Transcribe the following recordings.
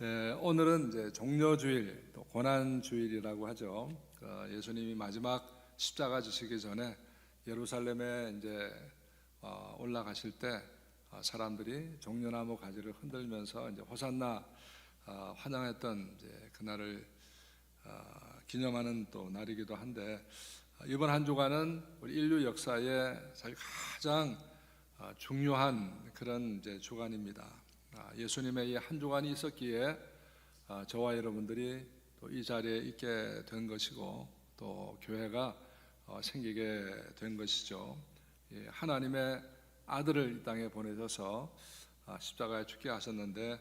오늘은 이제 종려주일, 또 고난주일이라고 하죠. 예수님이 마지막 십자가 지시기 전에 예루살렘에 이제 올라가실 때 사람들이 종려나무 가지를 흔들면서 이제 호산나 환영했던 이제 그날을 기념하는 또 날이기도 한데, 이번 한 주간은 우리 인류 역사에 사실 가장 중요한 그런 이제 주간입니다. 예수님의 이 한 주간이 있었기에 저와 여러분들이 또 이 자리에 있게 된 것이고, 또 교회가 생기게 된 것이죠. 하나님의 아들을 이 땅에 보내셔서 십자가에 죽게 하셨는데,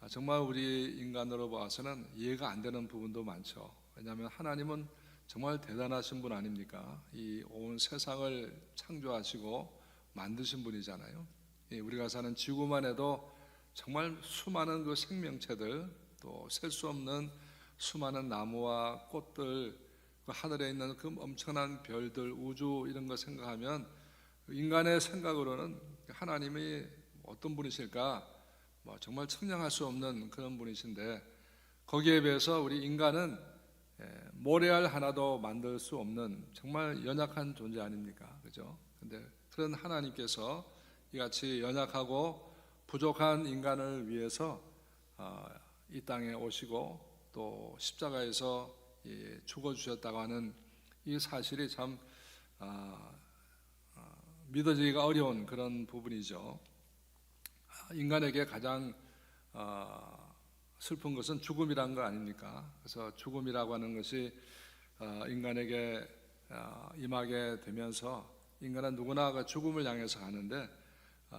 정말 우리 인간으로 봐서는 이해가 안 되는 부분도 많죠. 왜냐하면 하나님은 정말 대단하신 분 아닙니까? 이 온 세상을 창조하시고 만드신 분이잖아요. 우리가 사는 지구만 해도 정말 수많은 그 생명체들, 또 셀 수 없는 수많은 나무와 꽃들, 그 하늘에 있는 그 엄청난 별들, 우주, 이런 거 생각하면 인간의 생각으로는 하나님이 어떤 분이실까, 정말 측량할 수 없는 그런 분이신데, 거기에 비해서 우리 인간은 모래알 하나도 만들 수 없는 정말 연약한 존재 아닙니까? 그죠? 근데 그런 하나님께서 이같이 연약하고 부족한 인간을 위해서 이 땅에 오시고 또 십자가에서 죽어주셨다고 하는 이 사실이 참 믿어지기가 어려운 그런 부분이죠. 인간에게 가장 슬픈 것은 죽음이란 거 아닙니까? 그래서 죽음이라고 하는 것이 인간에게 임하게 되면서 인간은 누구나 그 죽음을 향해서 가는데,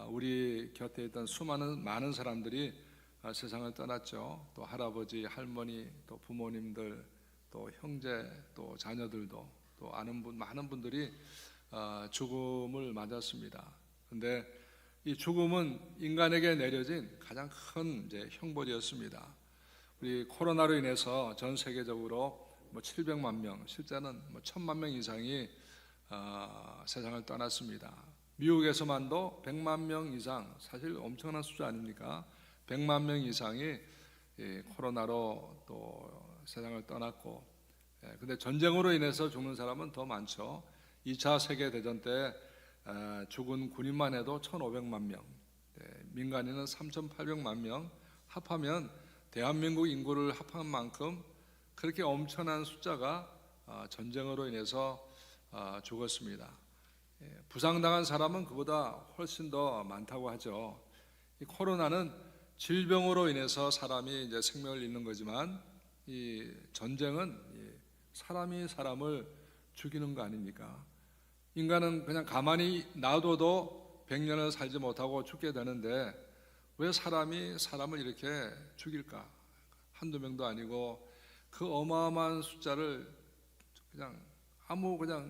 우리 곁에 있던 많은 사람들이 세상을 떠났죠. 또 할아버지, 할머니, 또 부모님들, 또 형제, 또 자녀들도, 또 많은 분들이 죽음을 맞았습니다. 그런데 이 죽음은 인간에게 내려진 가장 큰 이제 형벌이었습니다. 우리 코로나로 인해서 전 세계적으로 700만 명, 실제는 1000만 명 이상이 세상을 떠났습니다. 미국에서만도 100만 명 이상, 사실 엄청난 숫자 아닙니까? 100만 명 이상이 코로나로 또 세상을 떠났고, 근데 전쟁으로 인해서 죽는 사람은 더 많죠. 2차 세계대전 때 죽은 군인만 해도 1,500만 명, 민간인은 3,800만 명, 합하면 대한민국 인구를 합한 만큼 그렇게 엄청난 숫자가 전쟁으로 인해서 죽었습니다. 부상당한 사람은 그보다 훨씬 더 많다고 하죠. 이 코로나는 질병으로 인해서 사람이 이제 생명을 잃는 거지만, 이 전쟁은 사람이 사람을 죽이는 거 아닙니까? 인간은 그냥 가만히 놔둬도 100년을 살지 못하고 죽게 되는데, 왜 사람이 사람을 이렇게 죽일까? 한두 명도 아니고 그 어마어마한 숫자를 그냥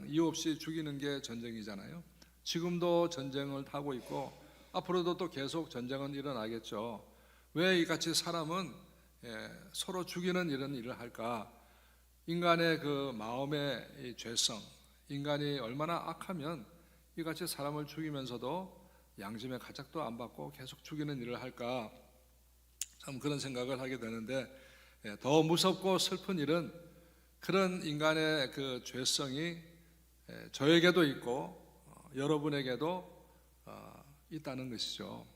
이유 없이 죽이는 게 전쟁이잖아요. 지금도 전쟁을 하고 있고 앞으로도 또 계속 전쟁은 일어나겠죠. 왜 이같이 사람은 서로 죽이는 이런 일을 할까? 인간의 그 마음의 이 죄성, 인간이 얼마나 악하면 이같이 사람을 죽이면서도 양심의 가책도 안 받고 계속 죽이는 일을 할까? 참 그런 생각을 하게 되는데, 더 무섭고 슬픈 일은 그런 인간의 그 죄성이 저에게도 있고 여러분에게도 있다는 것이죠.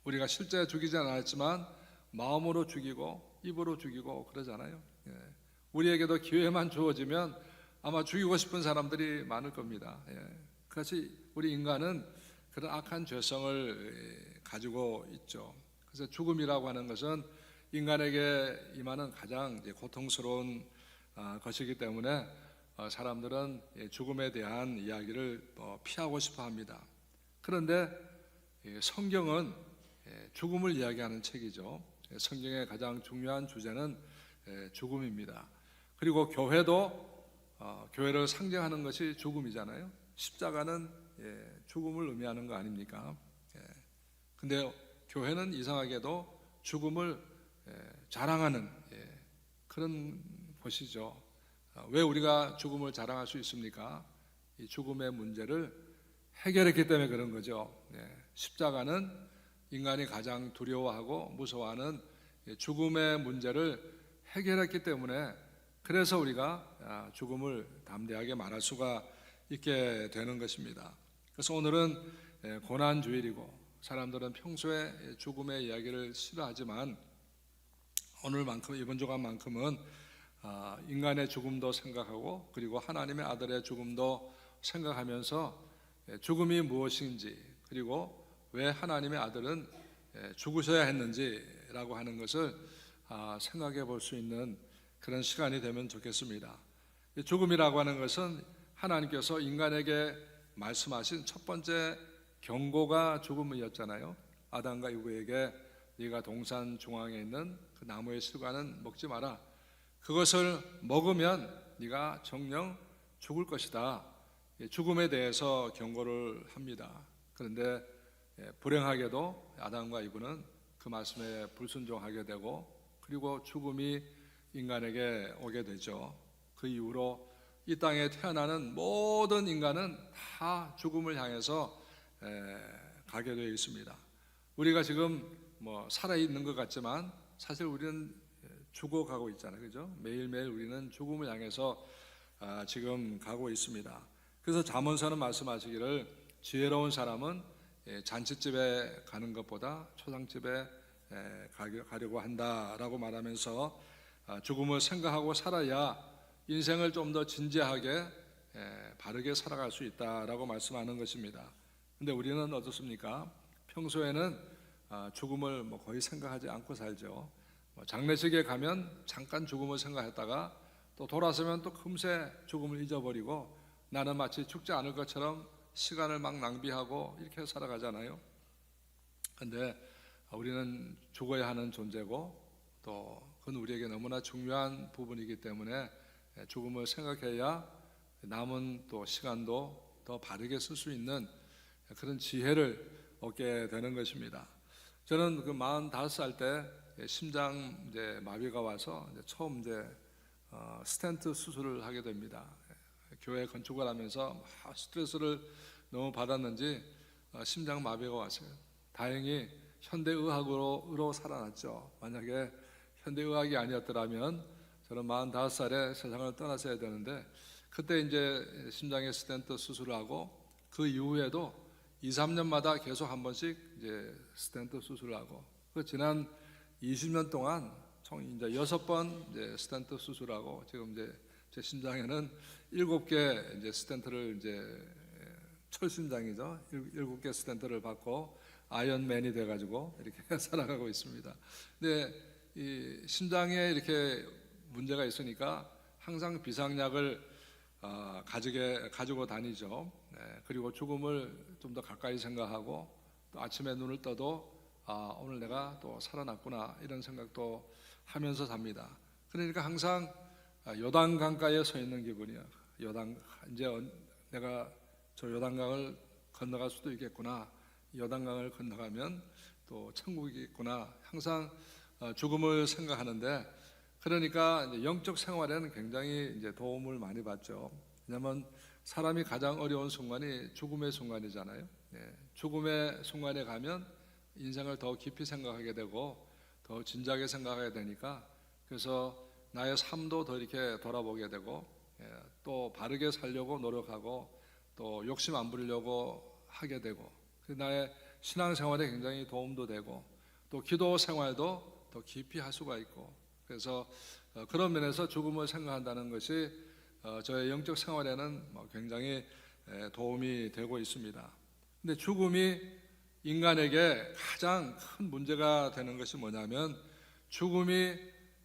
우리가 실제 죽이지 않았지만 마음으로 죽이고 입으로 죽이고 그러잖아요. 우리에게도 기회만 주어지면 아마 죽이고 싶은 사람들이 많을 겁니다. 그렇지, 우리 인간은 그런 악한 죄성을 가지고 있죠. 그래서 죽음이라고 하는 것은 인간에게 임하는 가장 고통스러운 것이기 때문에 사람들은 죽음에 대한 이야기를 피하고 싶어 합니다. 그런데 성경은 죽음을 이야기하는 책이죠. 성경의 가장 중요한 주제는 죽음입니다. 그리고 교회를 상징하는 것이 죽음이잖아요. 십자가는 죽음을 의미하는 거 아닙니까? 근데 교회는 이상하게도 죽음을 자랑하는 그런 것이죠. 왜 우리가 죽음을 자랑할 수 있습니까? 이 죽음의 문제를 해결했기 때문에 그런 거죠. 십자가는 인간이 가장 두려워하고 무서워하는 죽음의 문제를 해결했기 때문에 그래서 우리가 죽음을 담대하게 말할 수가 있게 되는 것입니다. 그래서 오늘은 고난주일이고 사람들은 평소에 죽음의 이야기를 싫어하지만 오늘만큼 이번 주간만큼은 인간의 죽음도 생각하고 그리고 하나님의 아들의 죽음도 생각하면서 죽음이 무엇인지 그리고 왜 하나님의 아들은 죽으셔야 했는지라고 하는 것을 생각해 볼 수 있는 그런 시간이 되면 좋겠습니다. 죽음이라고 하는 것은 하나님께서 인간에게 말씀하신 첫 번째 경고가 죽음이었잖아요. 아담과 이브에게 네가 동산 중앙에 있는 그 나무의 실과는 먹지 마라. 그것을 먹으면 네가 정녕 죽을 것이다. 죽음에 대해서 경고를 합니다. 그런데 불행하게도 아담과 이브는 그 말씀에 불순종하게 되고 그리고 죽음이 인간에게 오게 되죠. 그 이후로 이 땅에 태어나는 모든 인간은 다 죽음을 향해서 가게 되어 있습니다. 우리가 지금 살아있는 것 같지만 사실 우리는 죽어가고 있잖아요. 그죠? 매일매일 우리는 죽음을 향해서 지금 가고 있습니다. 그래서 잠언서는 말씀하시기를 지혜로운 사람은 잔치집에 가는 것보다 초상집에 가려고 한다라고 말하면서 죽음을 생각하고 살아야 인생을 좀 더 진지하게 바르게 살아갈 수 있다라고 말씀하는 것입니다. 근데 우리는 어떻습니까? 평소에는 죽음을 거의 생각하지 않고 살죠. 장례식에 가면 잠깐 죽음을 생각했다가 또 돌아서면 또 금세 죽음을 잊어버리고 나는 마치 죽지 않을 것처럼 시간을 막 낭비하고 이렇게 살아가잖아요. 근데 우리는 죽어야 하는 존재고 또 그건 우리에게 너무나 중요한 부분이기 때문에 죽음을 생각해야 남은 또 시간도 더 바르게 쓸 수 있는 그런 지혜를 얻게 되는 것입니다. 저는 그 45살 때 심장 마비가 와서 처음 스텐트 수술을 하게 됩니다. 교회 건축을 하면서 스트레스를 너무 받았는지 심장 마비가 왔어요. 다행히 현대의학으로 살아났죠. 만약에 현대의학이 아니었더라면 저는 45살에 세상을 떠났어야 되는데 그때 이제 심장에 스텐트 수술을 하고 그 이후에도 2, 3년마다 계속 한 번씩 이제 스텐트 수술을 하고 그 지난 20년 동안 총 이제 6번 이제 스텐트 수술하고 지금 이제 제 심장에는 7개 이제 스텐트를 이제 철심장이죠. 7개 스텐트를 받고 아이언맨이 돼가지고 이렇게 살아가고 있습니다. 근데 이 심장에 이렇게 문제가 있으니까 항상 비상약을 가지고 다니죠. 그리고 죽음을 좀 더 가까이 생각하고 또 아침에 눈을 떠도 오늘 내가 또 살아났구나 이런 생각도 하면서 삽니다. 그러니까 항상 요단강가에 서 있는 기분이야. 이제 내가 저 요단강을 건너갈 수도 있겠구나. 요단강을 건너가면 또 천국이 있구나. 항상 죽음을 생각하는데 그러니까 이제 영적 생활에는 굉장히 이제 도움을 많이 받죠. 왜냐하면 사람이 가장 어려운 순간이 죽음의 순간이잖아요. 죽음의 순간에 가면 인생을 더 깊이 생각하게 되고 더 진지하게 생각하게 되니까 그래서 나의 삶도 더 이렇게 돌아보게 되고 또 바르게 살려고 노력하고 또 욕심 안 부리려고 하게 되고 나의 신앙생활에 굉장히 도움도 되고 또 기도 생활도 더 깊이 할 수가 있고 그래서 그런 면에서 죽음을 생각한다는 것이 저의 영적 생활에는 굉장히 도움이 되고 있습니다. 근데 죽음이 인간에게 가장 큰 문제가 되는 것이 뭐냐면 죽음이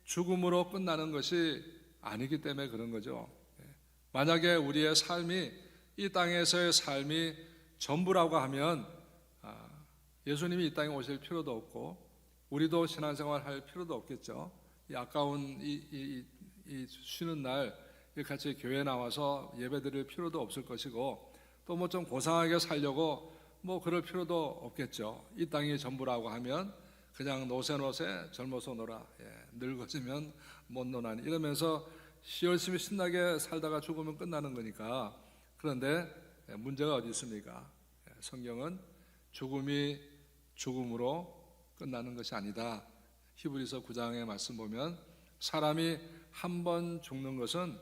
죽음으로 끝나는 것이 아니기 때문에 그런 거죠. 만약에 우리의 삶이 이 땅에서의 삶이 전부라고 하면 예수님이 이 땅에 오실 필요도 없고 우리도 신앙생활 할 필요도 없겠죠. 이 아까운 이 쉬는 날 같이 교회 나와서 예배드릴 필요도 없을 것이고 또 뭐 좀 고상하게 살려고 그럴 필요도 없겠죠. 이 땅이 전부라고 하면 그냥 노세 젊어서 놀아 늙어지면 못 노나니 이러면서 열심히 신나게 살다가 죽으면 끝나는 거니까. 그런데 문제가 어디 있습니까? 성경은 죽음이 죽음으로 끝나는 것이 아니다. 히브리서 9장의 말씀 보면 사람이 한 번 죽는 것은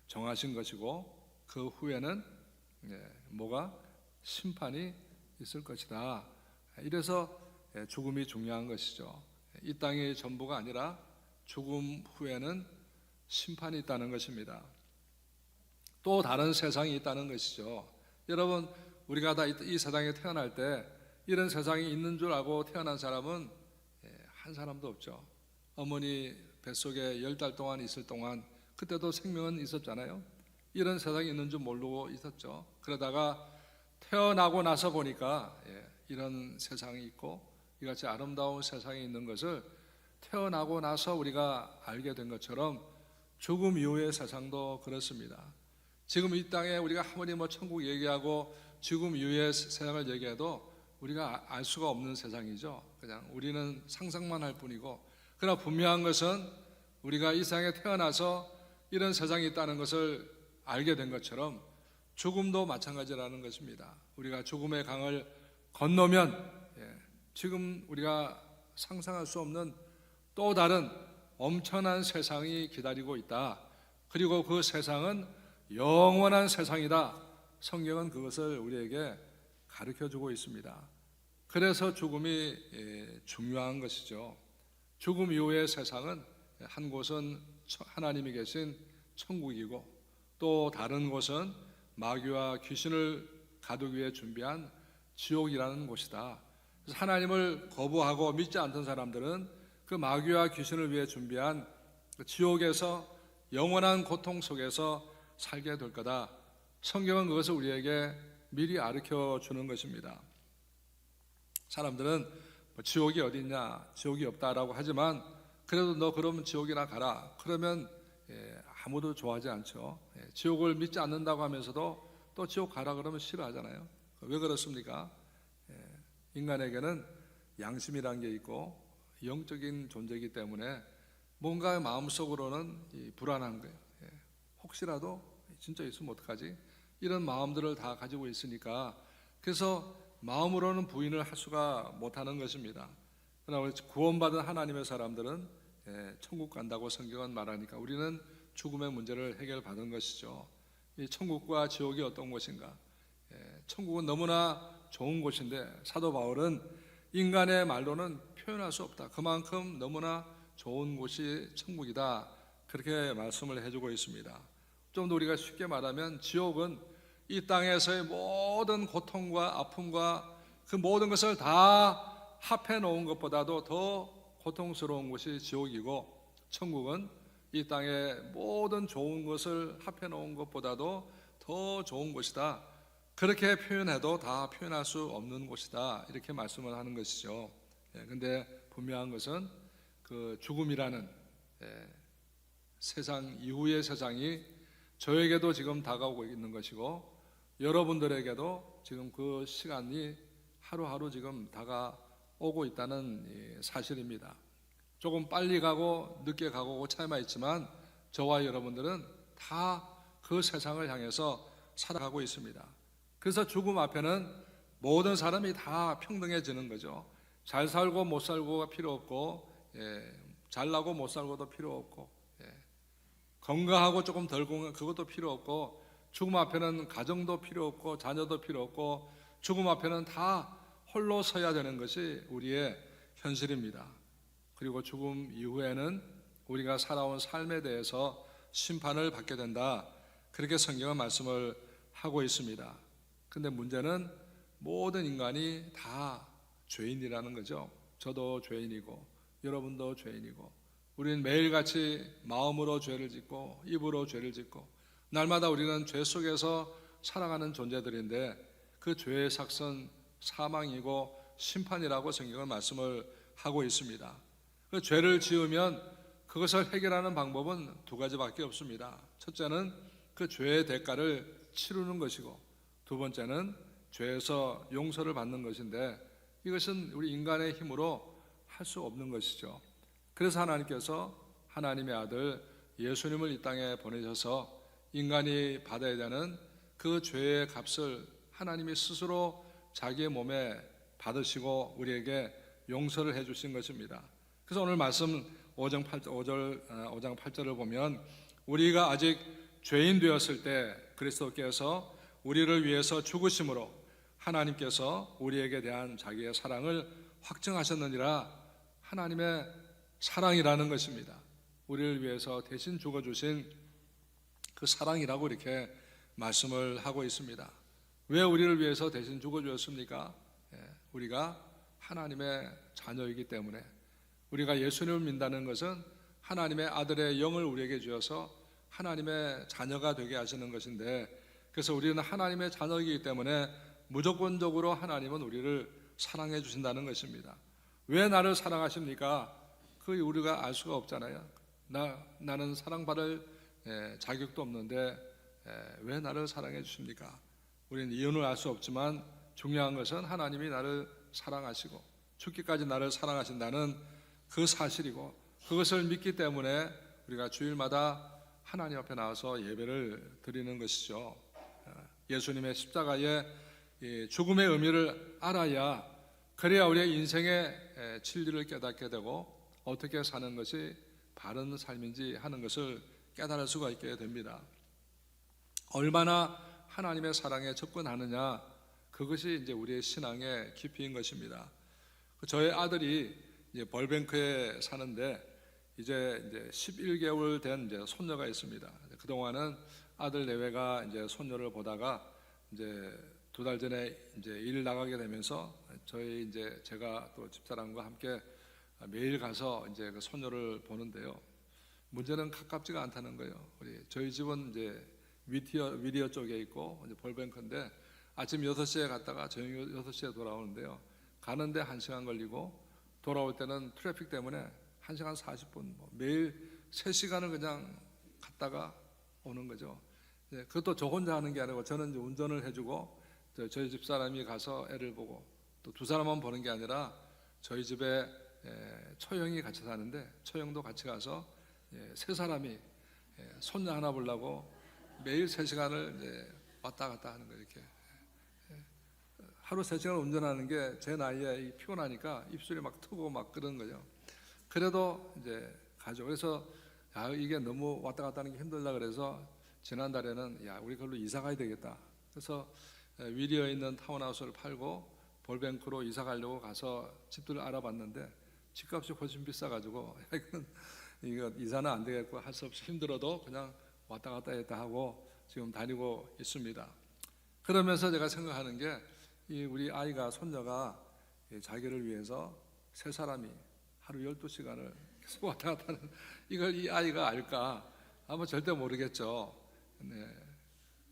정하신 것이고 그 후에는 뭐가 심판이 있을 것이다. 이래서 죽음이 중요한 것이죠. 이 땅이 전부가 아니라 죽음 후에는 심판이 있다는 것입니다. 또 다른 세상이 있다는 것이죠. 여러분, 우리가 다 이 세상에 태어날 때 이런 세상이 있는 줄 알고 태어난 사람은 한 사람도 없죠. 어머니 뱃속에 10달 동안 있을 동안 그때도 생명은 있었잖아요. 이런 세상이 있는 줄 모르고 있었죠. 그러다가 태어나고 나서 보니까 이런 세상이 있고 이같이 아름다운 세상이 있는 것을 태어나고 나서 우리가 알게 된 것처럼 죽음 이후의 세상도 그렇습니다. 지금 이 땅에 우리가 아무리 천국 얘기하고 죽음 이후의 세상을 얘기해도 우리가 알 수가 없는 세상이죠. 그냥 우리는 상상만 할 뿐이고, 그러나 분명한 것은 우리가 이 세상에 태어나서 이런 세상이 있다는 것을 알게 된 것처럼 죽음도 마찬가지라는 것입니다. 우리가 죽음의 강을 건너면 지금 우리가 상상할 수 없는 또 다른 엄청난 세상이 기다리고 있다. 그리고 그 세상은 영원한 세상이다. 성경은 그것을 우리에게 가르쳐주고 있습니다. 그래서 죽음이 중요한 것이죠. 죽음 이후의 세상은 한 곳은 하나님이 계신 천국이고 또 다른 곳은 마귀와 귀신을 가두기 위해 준비한 지옥이라는 곳이다. 그래서 하나님을 거부하고 믿지 않던 사람들은 그 마귀와 귀신을 위해 준비한 지옥에서 영원한 고통 속에서 살게 될 거다. 성경은 그것을 우리에게 미리 가르쳐 주는 것입니다. 사람들은 지옥이 어디 있냐, 지옥이 없다라고 하지만 그래도 너 그러면 지옥이나 가라. 그러면 아무도 좋아하지 않죠. 지옥을 믿지 않는다고 하면서도 또 지옥 가라 그러면 싫어하잖아요. 왜 그렇습니까? 인간에게는 양심이라는 게 있고 영적인 존재이기 때문에 뭔가 마음속으로는 불안한 거예요. 혹시라도 진짜 있으면 어떡하지? 이런 마음들을 다 가지고 있으니까 그래서 마음으로는 부인을 할 수가 못하는 것입니다. 그러나 구원받은 하나님의 사람들은 천국 간다고 성경은 말하니까 우리는 죽음의 문제를 해결받은 것이죠. 이 천국과 지옥이 어떤 곳인가? 천국은 너무나 좋은 곳인데 사도 바울은 인간의 말로는 표현할 수 없다. 그만큼 너무나 좋은 곳이 천국이다. 그렇게 말씀을 해주고 있습니다. 좀 더 우리가 쉽게 말하면 지옥은 이 땅에서의 모든 고통과 아픔과 그 모든 것을 다 합해 놓은 것보다도 더 고통스러운 곳이 지옥이고, 천국은 이 땅의 모든 좋은 것을 합해 놓은 것보다도 더 좋은 곳이다. 그렇게 표현해도 다 표현할 수 없는 곳이다. 이렇게 말씀을 하는 것이죠. 근데 분명한 것은 그 죽음이라는 세상 이후의 세상이 저에게도 지금 다가오고 있는 것이고 여러분들에게도 지금 그 시간이 하루하루 지금 다가오고 있다는 사실입니다. 조금 빨리 가고 늦게 가고 차이만 있지만 저와 여러분들은 다 그 세상을 향해서 살아가고 있습니다. 그래서 죽음 앞에는 모든 사람이 다 평등해지는 거죠. 잘 살고 못 살고가 필요 없고, 잘나고 못 살고도 필요 없고, 건강하고 조금 덜 건강 그것도 필요 없고, 죽음 앞에는 가정도 필요 없고 자녀도 필요 없고, 죽음 앞에는 다 홀로 서야 되는 것이 우리의 현실입니다. 그리고 죽음 이후에는 우리가 살아온 삶에 대해서 심판을 받게 된다. 그렇게 성경은 말씀을 하고 있습니다. 근데 문제는 모든 인간이 다 죄인이라는 거죠. 저도 죄인이고 여러분도 죄인이고 우리는 매일같이 마음으로 죄를 짓고 입으로 죄를 짓고 날마다 우리는 죄 속에서 살아가는 존재들인데 그 죄의 삭은 사망이고 심판이라고 성경은 말씀을 하고 있습니다. 그 죄를 지으면 그것을 해결하는 방법은 두 가지밖에 없습니다. 첫째는 그 죄의 대가를 치르는 것이고 두 번째는 죄에서 용서를 받는 것인데 이것은 우리 인간의 힘으로 할 수 없는 것이죠. 그래서 하나님께서 하나님의 아들 예수님을 이 땅에 보내셔서 인간이 받아야 되는 그 죄의 값을 하나님이 스스로 자기의 몸에 받으시고 우리에게 용서를 해 주신 것입니다. 그래서 오늘 말씀 5장 8절을 보면 우리가 아직 죄인 되었을 때 그리스도께서 우리를 위해서 죽으심으로 하나님께서 우리에게 대한 자기의 사랑을 확증하셨느니라. 하나님의 사랑이라는 것입니다. 우리를 위해서 대신 죽어주신 그 사랑이라고 이렇게 말씀을 하고 있습니다. 왜 우리를 위해서 대신 죽어주었습니까? 우리가 하나님의 자녀이기 때문에, 우리가 예수님을 믿는다는 것은 하나님의 아들의 영을 우리에게 주어서 하나님의 자녀가 되게 하시는 것인데, 그래서 우리는 하나님의 자녀이기 때문에 무조건적으로 하나님은 우리를 사랑해 주신다는 것입니다. 왜 나를 사랑하십니까? 그 우리가 알 수가 없잖아요. 나는 사랑받을 자격도 없는데 왜 나를 사랑해 주십니까? 우리는 이유는 알 수 없지만 중요한 것은 하나님이 나를 사랑하시고 죽기까지 나를 사랑하신다는 그 사실이고, 그것을 믿기 때문에 우리가 주일마다 하나님 앞에 나와서 예배를 드리는 것이죠. 예수님의 십자가의 죽음의 의미를 알아야, 그래야 우리의 인생의 진리를 깨닫게 되고 어떻게 사는 것이 바른 삶인지 하는 것을 깨달을 수가 있게 됩니다. 얼마나 하나님의 사랑에 접근하느냐, 그것이 이제 우리의 신앙의 깊이인 것입니다. 저의 아들이 이제 벌뱅크에 사는데 이제 11개월 된 이제 손녀가 있습니다. 그동안은 아들 내외가 이제 손녀를 보다가 이제 2달 전에 이제 일 나가게 되면서 제가 또 집사람과 함께 매일 가서 이제 그 손녀를 보는데요. 문제는 가깝지가 않다는 거예요. 저희 집은 이제 위리어 쪽에 있고 이제 벌뱅크인데 아침 6시에 갔다가 저녁 6시에 돌아오는데요. 가는데 1시간 걸리고 돌아올 때는 트래픽 때문에 1시간 40분, 매일 3시간을 그냥 갔다가 오는 거죠. 그것도 저 혼자 하는 게 아니고 저는 이제 운전을 해주고 저희 집 사람이 가서 애를 보고, 또 2사람만 보는 게 아니라 저희 집에 처형이 같이 사는데 처형도 같이 가서 3사람이 손녀 하나 보려고 매일 3시간을 이제 왔다 갔다 하는 거예요. 이렇게 하루 3시간 운전하는 게 제 나이에 피곤하니까 입술이 막 트고 막 그런 거죠. 그래도 이제 가죠. 그래서 이게 너무 왔다 갔다 하는 게 힘들다 그래서 지난달에는 우리 그걸로 이사 가야 되겠다. 그래서 위리어에 있는 타운하우스를 팔고 볼뱅크로 이사 가려고 가서 집들을 알아봤는데 집값이 훨씬 비싸가지고 이거 이사는 안 되겠고 할 수 없이 힘들어도 그냥 왔다 갔다 했다 하고 지금 다니고 있습니다. 그러면서 제가 생각하는 게 우리 아이가, 손녀가 자기를 위해서 3사람이 하루 12시간을 계속 왔다 갔다 하는, 이걸 이 아이가 알까? 아마 절대 모르겠죠.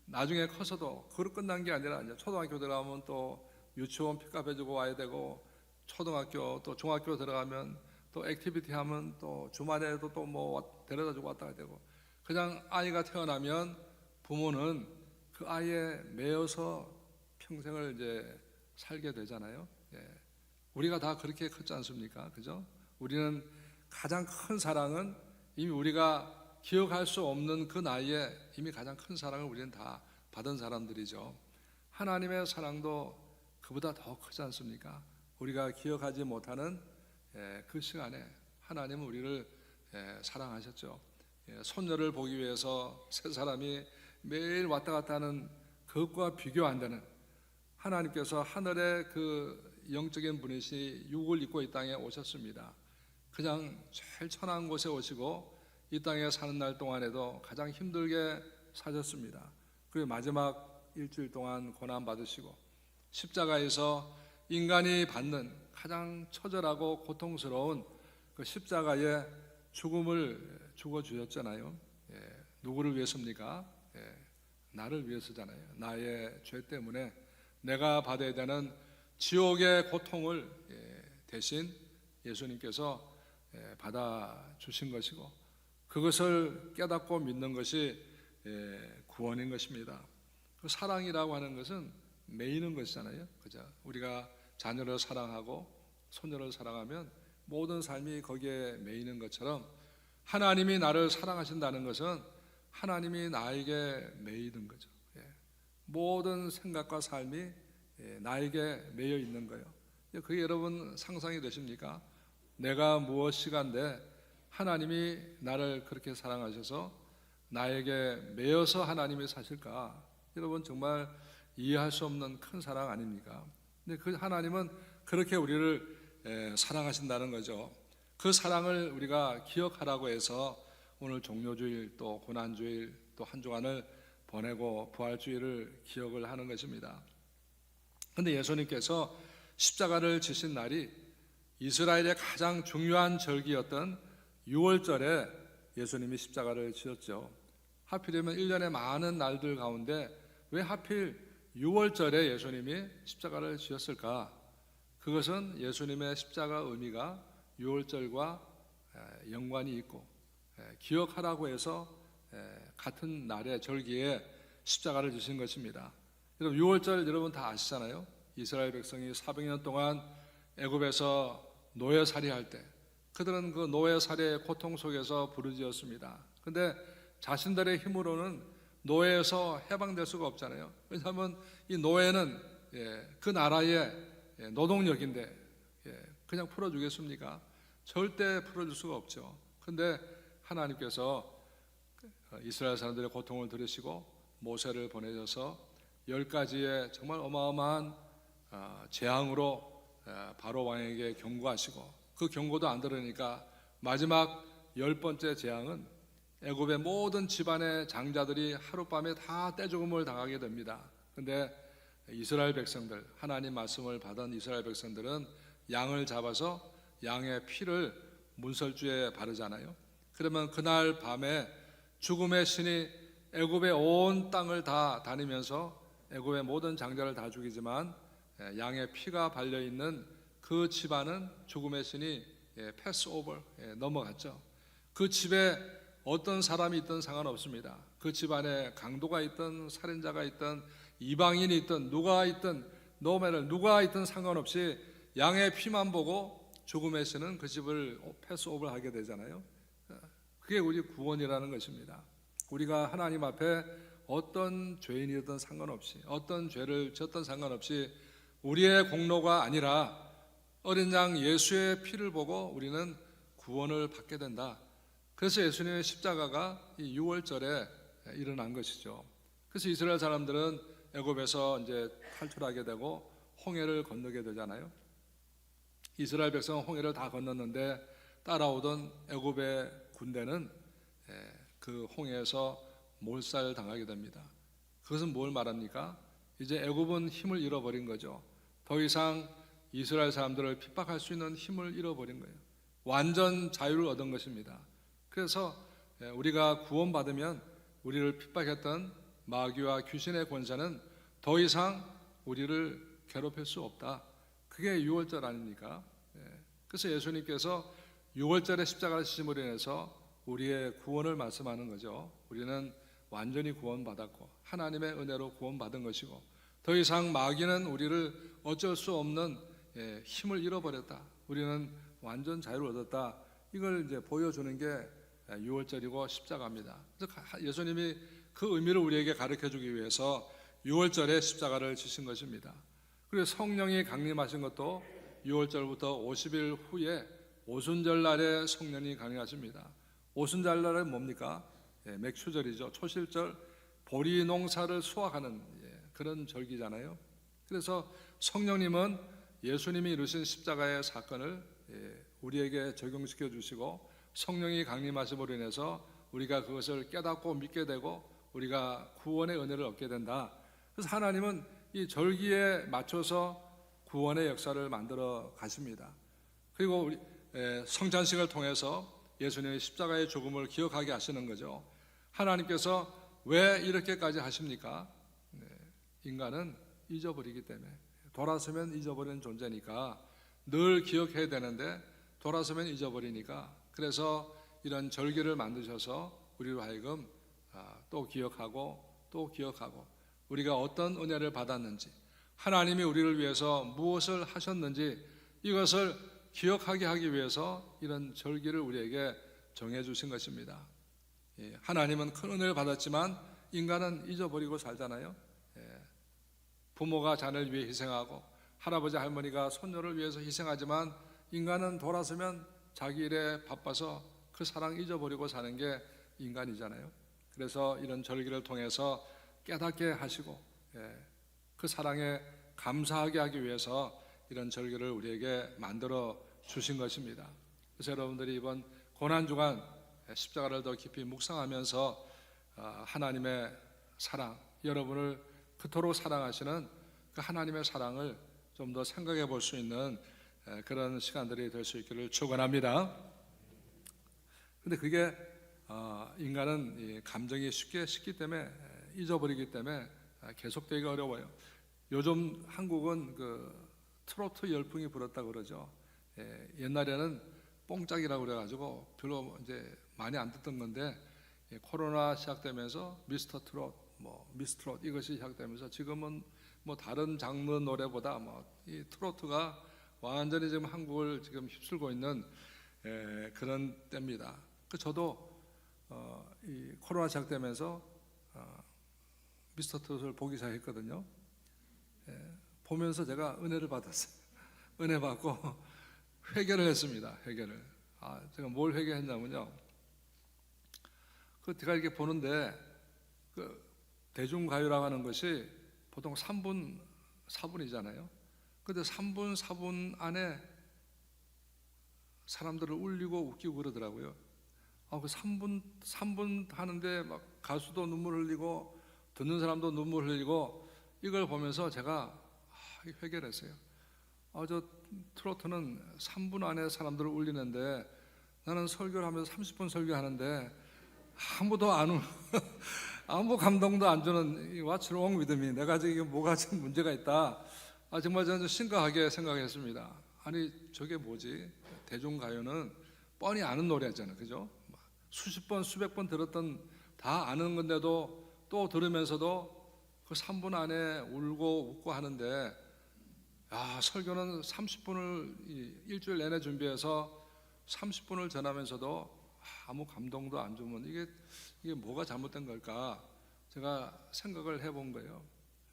나중에 커서도 그걸 끝난 게 아니라 이제 초등학교 들어가면 또 유치원 픽업해주고 와야 되고, 초등학교 또 중학교 들어가면 또 액티비티 하면 또 주말에도 또 뭐 데려다주고 왔다 가야 되고, 그냥 아이가 태어나면 부모는 그 아이에 매여서 평생을 이제 살게 되잖아요. 우리가 다 그렇게 컸지 않습니까? 그죠? 우리는 가장 큰 사랑은 이미 우리가 기억할 수 없는 그 나이에 이미 가장 큰 사랑을 우리는 다 받은 사람들이죠. 하나님의 사랑도 그보다 더 크지 않습니까? 우리가 기억하지 못하는 그 시간에 하나님은 우리를 사랑하셨죠. 손녀를 보기 위해서 3사람이 매일 왔다 갔다 하는 그것과 비교 안 되는, 하나님께서 하늘의 그 영적인 분이시 육을 입고 이 땅에 오셨습니다. 그냥 제일 천한 곳에 오시고 이 땅에 사는 날 동안에도 가장 힘들게 사셨습니다. 그리고 마지막 일주일 동안 고난 받으시고 십자가에서 인간이 받는 가장 처절하고 고통스러운 그 십자가의 죽음을 죽어 주셨잖아요. 누구를 위해서입니까? 나를 위해서잖아요. 나의 죄 때문에 내가 받아야 되는 지옥의 고통을 대신 예수님께서 받아 주신 것이고, 그것을 깨닫고 믿는 것이 구원인 것입니다. 그 사랑이라고 하는 것은 매이는 것이잖아요. 그죠? 우리가 자녀를 사랑하고 손녀를 사랑하면 모든 삶이 거기에 매이는 것처럼, 하나님이 나를 사랑하신다는 것은 하나님이 나에게 매이는 거죠. 모든 생각과 삶이 나에게 매여 있는 거예요. 그게 여러분 상상이 되십니까? 내가 무엇이간데 하나님이 나를 그렇게 사랑하셔서 나에게 매여서 하나님이 사실까? 여러분 정말 이해할 수 없는 큰 사랑 아닙니까? 근데 그 하나님은 그렇게 우리를 사랑하신다는 거죠. 그 사랑을 우리가 기억하라고 해서 오늘 종료주일 또 고난주일 또 한 주간을 보내고 부활주일을 기억을 하는 것입니다. 그런데 예수님께서 십자가를 지신 날이 이스라엘의 가장 중요한 절기였던 6월절에 예수님이 십자가를 지었죠. 하필이면 1년의 많은 날들 가운데 왜 하필 6월절에 예수님이 십자가를 지었을까? 그것은 예수님의 십자가 의미가 6월절과 연관이 있고 기억하라고 해서 같은 날의 절기에 십자가를 지신 것입니다. 여러분 6월절 여러분 다 아시잖아요. 이스라엘 백성이 400년 동안 애굽에서 노예살이할 때 그들은 그 노예살이의 고통 속에서 부르짖었습니다. 그런데 자신들의 힘으로는 노예에서 해방될 수가 없잖아요. 왜냐하면 이 노예는 그 나라의 노동력인데 그냥 풀어주겠습니까? 절대 풀어줄 수가 없죠. 그런데 하나님께서 이스라엘 사람들의 고통을 들으시고 모세를 보내셔서 10가지의 정말 어마어마한 재앙으로 바로 왕에게 경고하시고 그 경고도 안 들으니까 마지막 10번째 재앙은 애굽의 모든 집안의 장자들이 하룻밤에 다 떼죽음을 당하게 됩니다. 그런데 이스라엘 백성들, 하나님 말씀을 받은 이스라엘 백성들은 양을 잡아서 양의 피를 문설주에 바르잖아요. 그러면 그날 밤에 죽음의 신이 애굽의 온 땅을 다 다니면서 애굽의 모든 장자를 다 죽이지만 양의 피가 발려있는 그 집안은 죽음의 신이 패스오버 넘어갔죠. 그 집에 어떤 사람이 있든 상관없습니다. 그 집안에 강도가 있든 살인자가 있든 이방인이 있든 누가 있든 노매를 누가 있든 상관없이 양의 피만 보고 죽음의 신은 그 집을 패스오버 하게 되잖아요. 그게 우리 구원이라는 것입니다. 우리가 하나님 앞에 어떤 죄인이든 상관없이 어떤 죄를 지었든 상관없이 우리의 공로가 아니라 어린 양 예수의 피를 보고 우리는 구원을 받게 된다. 그래서 예수님의 십자가가 이 6월절에 일어난 것이죠. 그래서 이스라엘 사람들은 애굽에서 이제 탈출하게 되고 홍해를 건너게 되잖아요. 이스라엘 백성은 홍해를 다 건넜는데 따라오던 애굽의 군대는 그 홍해에서 몰살당하게 됩니다. 그것은 뭘 말합니까? 이제 애굽은 힘을 잃어버린 거죠. 더 이상 이스라엘 사람들을 핍박할 수 있는 힘을 잃어버린 거예요. 완전 자유를 얻은 것입니다. 그래서 우리가 구원받으면 우리를 핍박했던 마귀와 귀신의 권세는 더 이상 우리를 괴롭힐 수 없다. 그게 6월절 아닙니까? 그래서 예수님께서 6월절에 십자가를 지심으로 인해서 우리의 구원을 말씀하는 거죠. 우리는 완전히 구원받았고 하나님의 은혜로 구원받은 것이고 더 이상 마귀는 우리를 어쩔 수 없는 힘을 잃어버렸다. 우리는 완전 자유를 얻었다. 이걸 이제 보여주는 게 6월절이고 십자가입니다. 그래서 예수님이 그 의미를 우리에게 가르쳐주기 위해서 6월절에 십자가를 지신 것입니다. 그리고 성령이 강림하신 것도 6월절부터 50일 후에 오순절 날에 성령이 강림하십니다. 오순절 날은 뭡니까? 맥추절이죠. 초실절, 보리 농사를 수확하는 그런 절기잖아요. 그래서 성령님은 예수님이 이루신 십자가의 사건을 우리에게 적용시켜 주시고 성령이 강림하심으로 인해서 우리가 그것을 깨닫고 믿게 되고 우리가 구원의 은혜를 얻게 된다. 그래서 하나님은 이 절기에 맞춰서 구원의 역사를 만들어 가십니다. 그리고 우리 성찬식을 통해서 예수님의 십자가의 죽음을 기억하게 하시는 거죠. 하나님께서 왜 이렇게까지 하십니까? 인간은 잊어버리기 때문에 돌아서면 잊어버리는 존재니까 늘 기억해야 되는데 돌아서면 잊어버리니까 그래서 이런 절기를 만드셔서 우리로 하여금 또 기억하고 또 기억하고 우리가 어떤 은혜를 받았는지 하나님이 우리를 위해서 무엇을 하셨는지 이것을 기억하게 하기 위해서 이런 절기를 우리에게 정해주신 것입니다. 하나님은 큰 은혜를 받았지만 인간은 잊어버리고 살잖아요. 부모가 자녀를 위해 희생하고 할아버지 할머니가 손녀를 위해서 희생하지만 인간은 돌아서면 자기 일에 바빠서 그 사랑 잊어버리고 사는 게 인간이잖아요. 그래서 이런 절기를 통해서 깨닫게 하시고 그 사랑에 감사하게 하기 위해서 이런 절기를 우리에게 만들어 주신 것입니다. 그래서 여러분들이 이번 고난주간 십자가를 더 깊이 묵상하면서 하나님의 사랑, 여러분을 그토록 사랑하시는 그 하나님의 사랑을 좀 더 생각해 볼 수 있는 그런 시간들이 될 수 있기를 축원합니다. 근데 그게 인간은 감정이 쉽게 식기 때문에 잊어버리기 때문에 계속되기 어려워요. 요즘 한국은 그 트로트 열풍이 불었다 그러죠. 옛날에는 뽕짝이라고 그래가지고 별로 이제 많이 안 듣던 건데 코로나 시작되면서 미스터 트롯, 미스트롯 이것이 시작되면서 지금은 다른 장르 노래보다 이 트로트가 완전히 지금 한국을 지금 휩쓸고 있는 그런 때입니다. 저도 이 코로나 시작되면서 미스터 트롯을 보기 시작했거든요. 보면서 제가 은혜를 받았어요. 은혜 받고 회개를 했습니다. 회개를. 제가 뭘 회개했냐면요. 제가 이렇게 보는데 그 대중가요라고 하는 것이 보통 3분, 4분이잖아요. 근데 3분, 4분 안에 사람들을 울리고 웃기고 그러더라고요. 그 3분 하는데 막 가수도 눈물 흘리고 듣는 사람도 눈물 흘리고 이걸 보면서 제가 회개를 했어요. 저 트로트는 3분 안에 사람들을 울리는데 나는 설교를 하면서 30분 설교하는데 아무도 안 울, 아무 감동도 안 주는 What's wrong with me? 내가 지금 뭐가 좀 문제가 있다. 정말 저는 심각하게 생각했습니다. 아니 저게 뭐지? 대중가요는 뻔히 아는 노래잖아요, 그죠? 수십 번, 수백 번 들었던 다 아는 건데도 또 들으면서도 그 3분 안에 울고 웃고 하는데 설교는 30분을 일주일 내내 준비해서 30분을 전하면서도 아무 감동도 안 주면 이게 뭐가 잘못된 걸까? 제가 생각을 해본 거예요.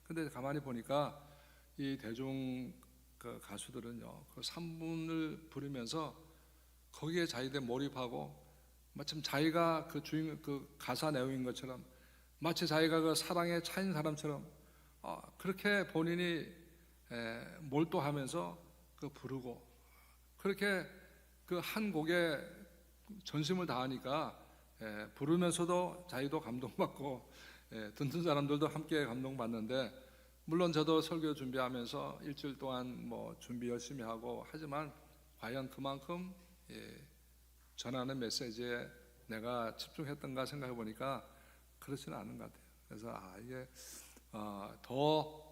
근데 가만히 보니까 이 대중 그 가수들은요, 그 3분을 부르면서 거기에 자기들 몰입하고 마침 자기가 그 주인 그 가사 내용인 것처럼 마치 자기가 그 사랑에 차인 사람처럼 그렇게 본인이 몰두하면서 그 부르고 그렇게 그 한 곡에 전심을 다하니까 부르면서도 자기도 감동받고 듣는 사람들도 함께 감동받는데 물론 저도 설교 준비하면서 일주일 동안 준비 열심히 하고 하지만 과연 그만큼 전하는 메시지에 내가 집중했던가 생각해 보니까 그렇지는 않은 것 같아요. 그래서 이게 더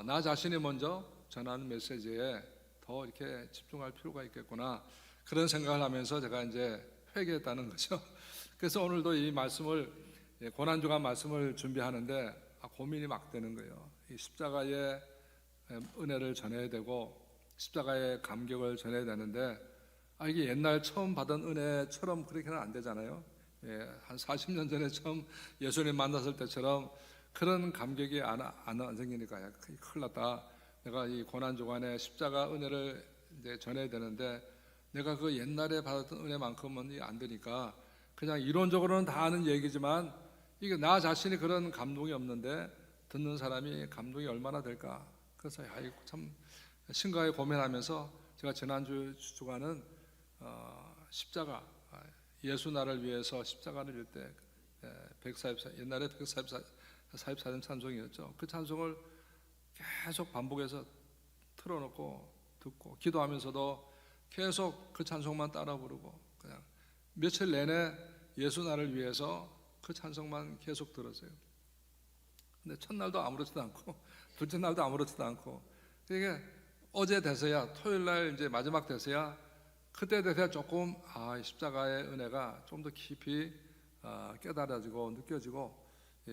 나 자신이 먼저 전하는 메시지에 더 이렇게 집중할 필요가 있겠구나 그런 생각을 하면서 제가 이제 회개했다는 거죠. 그래서 오늘도 이 말씀을 고난주간 말씀을 준비하는데 고민이 막 되는 거예요. 이 십자가의 은혜를 전해야 되고 십자가의 감격을 전해야 되는데 이게 옛날 처음 받은 은혜처럼 그렇게는 안 되잖아요. 한 40년 전에 처음 예수님 만났을 때처럼 그런 감격이 안 생기니까 큰일 났다. 내가 이 고난주간에 십자가 은혜를 이제 전해야 되는데 내가 그 옛날에 받았던 은혜만큼은 안 되니까 그냥 이론적으로는 다 아는 얘기지만 이게 나 자신이 그런 감동이 없는데 듣는 사람이 감동이 얼마나 될까. 그래서 참 심각하게 고민하면서 제가 지난주 주간은 십자가 예수 나를 위해서 십자가를 질 때 144 옛날에 144년 찬송이었죠. 그 찬송을 계속 반복해서 틀어놓고 듣고 기도하면서도 계속 그 찬송만 따라 부르고 그냥 며칠 내내 예수 나를 위해서 그 찬송만 계속 들었어요. 근데 첫날도 아무렇지도 않고 둘째 날도 아무렇지도 않고 그게 어제 돼서야 토요일 날 이제 마지막 돼서야 그때 돼서야 조금 십자가의 은혜가 좀 더 깊이 깨달아지고 느껴지고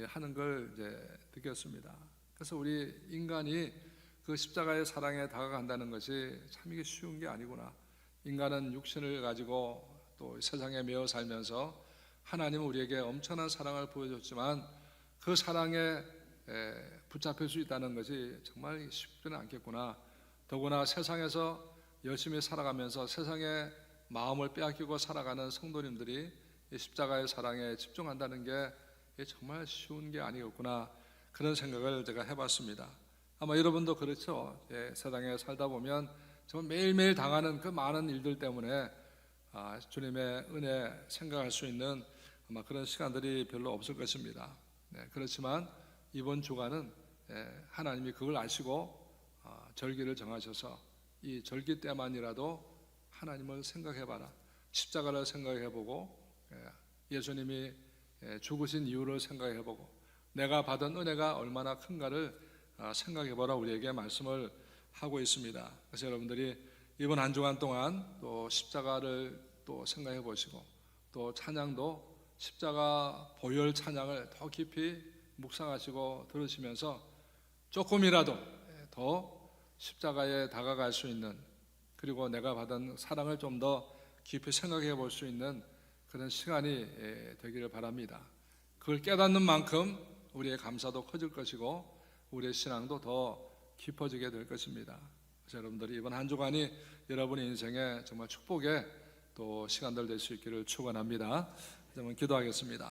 하는 걸 이제 느꼈습니다. 그래서 우리 인간이 그 십자가의 사랑에 다가간다는 것이 참 이게 쉬운 게 아니구나. 인간은 육신을 가지고 또 세상에 매여 살면서 하나님은 우리에게 엄청난 사랑을 보여줬지만 그 사랑에 붙잡힐 수 있다는 것이 정말 쉽지는 않겠구나. 더구나 세상에서 열심히 살아가면서 세상에 마음을 빼앗기고 살아가는 성도님들이 이 십자가의 사랑에 집중한다는 게 정말 쉬운 게 아니었구나, 그런 생각을 제가 해봤습니다. 아마 여러분도 그렇죠. 세상에 살다 보면 정말 매일매일 당하는 그 많은 일들 때문에 주님의 은혜 생각할 수 있는 아마 그런 시간들이 별로 없을 것입니다. 그렇지만 이번 주간은 하나님이 그걸 아시고 절기를 정하셔서 이 절기 때만이라도 하나님을 생각해봐라, 십자가를 생각해보고 예수님이 죽으신 이유를 생각해보고 내가 받은 은혜가 얼마나 큰가를 생각해보라, 우리에게 말씀을 하고 있습니다. 그래서 여러분들이 이번 한 주간 동안 또 십자가를 또 생각해 보시고 또 찬양도 십자가 보혈 찬양을 더 깊이 묵상하시고 들으시면서 조금이라도 더 십자가에 다가갈 수 있는, 그리고 내가 받은 사랑을 좀 더 깊이 생각해 볼 수 있는 그런 시간이 되기를 바랍니다. 그걸 깨닫는 만큼 우리의 감사도 커질 것이고 우리의 신앙도 더 깊어지게 될 것입니다. 그래서 여러분들이 이번 한 주간이 여러분의 인생에 정말 축복의 또 시간들 될 수 있기를 축원합니다. 그러면 기도하겠습니다.